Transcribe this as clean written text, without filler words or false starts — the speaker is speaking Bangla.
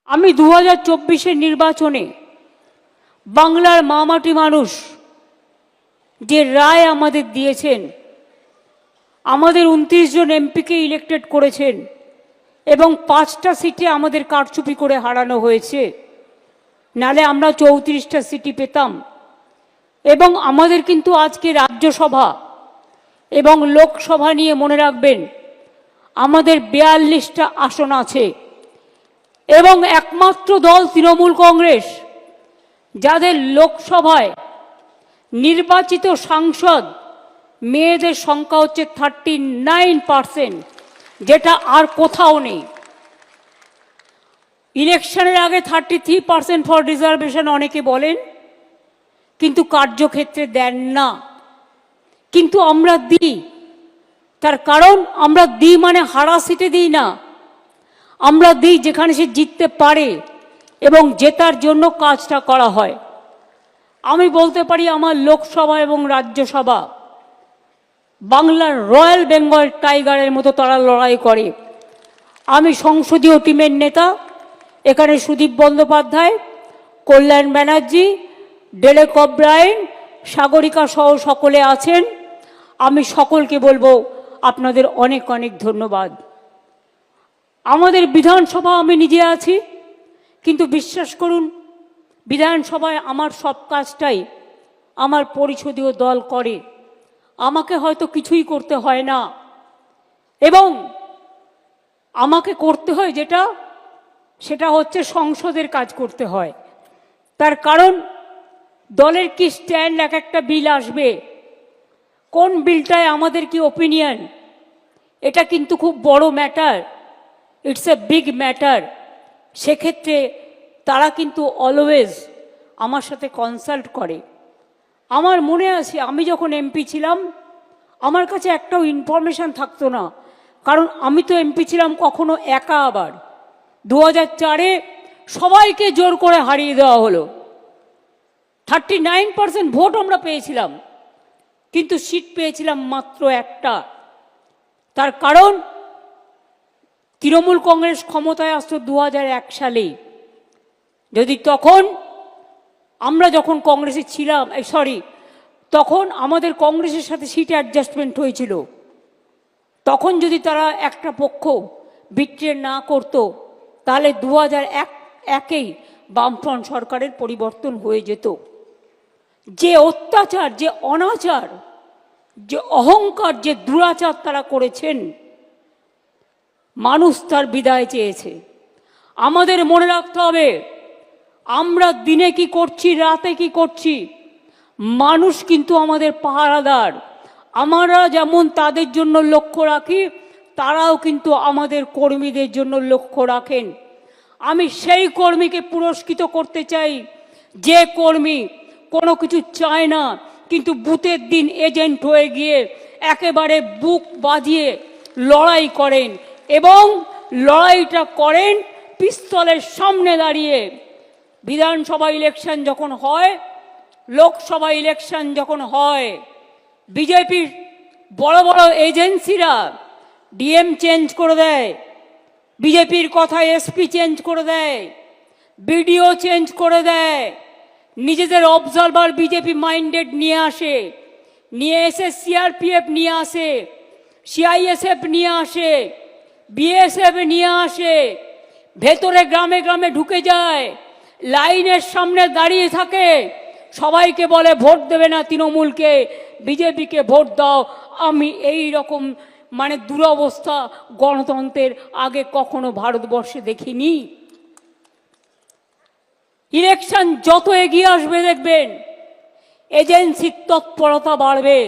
আমি 2024-এর নির্বাচনে বাংলার মামাটি মানুষ যে রায় আমাদের দিয়েছেন, আমাদের 29 জন এমপিকে ইলেক্টেড করেছেন এবং 5টা সিটে আমাদের কারচুপি করে হারানো হয়েছে, নালে আমরা 34টা সিটি পেতাম। এবং আমাদের কিন্তু আজকে রাজ্যসভা এবং লোকসভা নিয়ে মনে রাখবেন আমাদের 42টা আসন আছে এবং একমাত্র দল তৃণমূল কংগ্রেস যাদের লোকসভায় নির্বাচিত সাংসদ মেয়েদের সংখ্যা হচ্ছে 39%, যেটা আর কোথাও নেই। ইলেকশনের আগে 33% ফর রিজার্ভেশন অনেকে বলেন, কিন্তু কার্যক্ষেত্রে দেন না, কিন্তু আমরা দিই। তার কারণ আমরা দিই মানে হারা সিটে দিই না, আমরা দিই যেখানে সে জিততে পারে এবং জেতার জন্য কাজটা করা হয়। আমি বলতে পারি আমার লোকসভা এবং রাজ্যসভা বাংলার রয়্যাল বেঙ্গল টাইগারের মতো তারা লড়াই করে। আমি সংসদীয় টিমের নেতা, এখানে সুদীপ বন্দ্যোপাধ্যায়, কল্যাণ ব্যানার্জি, ডেলেক ওব্রায়েন, সাগরিকা সহ সকলে আছেন। আমি সকলকে বলবো আপনাদের অনেক অনেক ধন্যবাদ। আমাদের বিধানসভা আমি নিজে আছি, কিন্তু বিশ্বাস করুন বিধানসভায় আমার সব কাজটাই আমার পরিষদীয় দল করে। আমাকে হয়তো কিছুই করতে হয় না, এবং আমাকে করতে হয় যেটা, সেটা হচ্ছে সংসদের কাজ করতে হয়। তার কারণ দলের কি স্ট্যান্ড, এক একটা বিল আসবে, কোন বিলটায় আমাদের কি ওপিনিয়ন, এটা কিন্তু খুব বড় matter, it's a big matter. সেক্ষেত্রে তারা কিন্তু অলওয়েজ আমার সাথে কনসাল্ট করে। আমার মনে আছে আমি যখন এমপি ছিলাম আমার কাছে একটাও ইনফরমেশান থাকতো না, কারণ আমি তো এমপি ছিলাম কখনো একা। আবার 2004-এ সবাইকে জোর করে হারিয়ে দেওয়া হলো, 39% ভোট আমরা পেয়েছিলাম, কিন্তু সিট পেয়েছিলাম মাত্র একটা। তার কারণ তৃণমূল কংগ্রেস ক্ষমতায় আসতো 2001 সালেই। যদি তখন আমরা যখন কংগ্রেসে ছিলাম, তখন আমাদের কংগ্রেসের সাথে সিট অ্যাডজাস্টমেন্ট হয়েছিল, তখন যদি তারা একটা পক্ষ বিট্রে না করতো তাহলে 2001-এই বামফ্রন্ট সরকারের পরিবর্তন হয়ে যেত। যে অত্যাচার, যে অনাচার, যে অহংকার, যে দুরাচার তারা করেছেন, মানুষ তার বিদায় চেয়েছে। আমাদের মনে রাখতে হবে আমরা দিনে কি করছি, রাতে কি করছি, মানুষ কিন্তু আমাদের পাহারাদার। আমরা যেমন তাদের জন্য লক্ষ্য রাখি, তারাও কিন্তু আমাদের কর্মীদের জন্য লক্ষ্য রাখেন। আমি সেই কর্মীকে পুরস্কৃত করতে চাই যে কর্মী কোনো কিছু চায় না, কিন্তু বুথের দিন এজেন্ট হয়ে গিয়ে একেবারে বুক বাজিয়ে লড়াই করেন, এবং লড়াইটা করেন পিস্তলের সামনে দাঁড়িয়ে। বিধানসভা ইলেকশন যখন হয়, লোকসভা ইলেকশন যখন হয়, বিজেপির বড় বড় এজেন্সিরা ডিএম চেঞ্জ করে দেয়, বিজেপির কথায় এসপি চেঞ্জ করে দেয়, বিডিও চেঞ্জ করে দেয়, নিজেদের অবজারভার বিজেপি মাইন্ডেড নিয়ে আসে, নিয়ে এসে সিআরপিএফ নিয়ে আসে, সিআইএসএফ নিয়ে আসে, বিএসএফ নিয়ে আসে, ভেতরে গ্রামে গ্রামে ঢুকে যায়, লাইনের সামনে দাঁড়িয়ে থাকে, সবাইকে বলে ভোট দেবে না তৃণমূলকে, বিজেপিকে ভোট দাও। আমি এই রকম দুরবস্থা গণতন্ত্রের আগে কখনো ভারতবর্ষে দেখিনি। ইলেকশন যত এগিয়ে আসবে দেখবেন এজেন্সির তৎপরতা বাড়বে।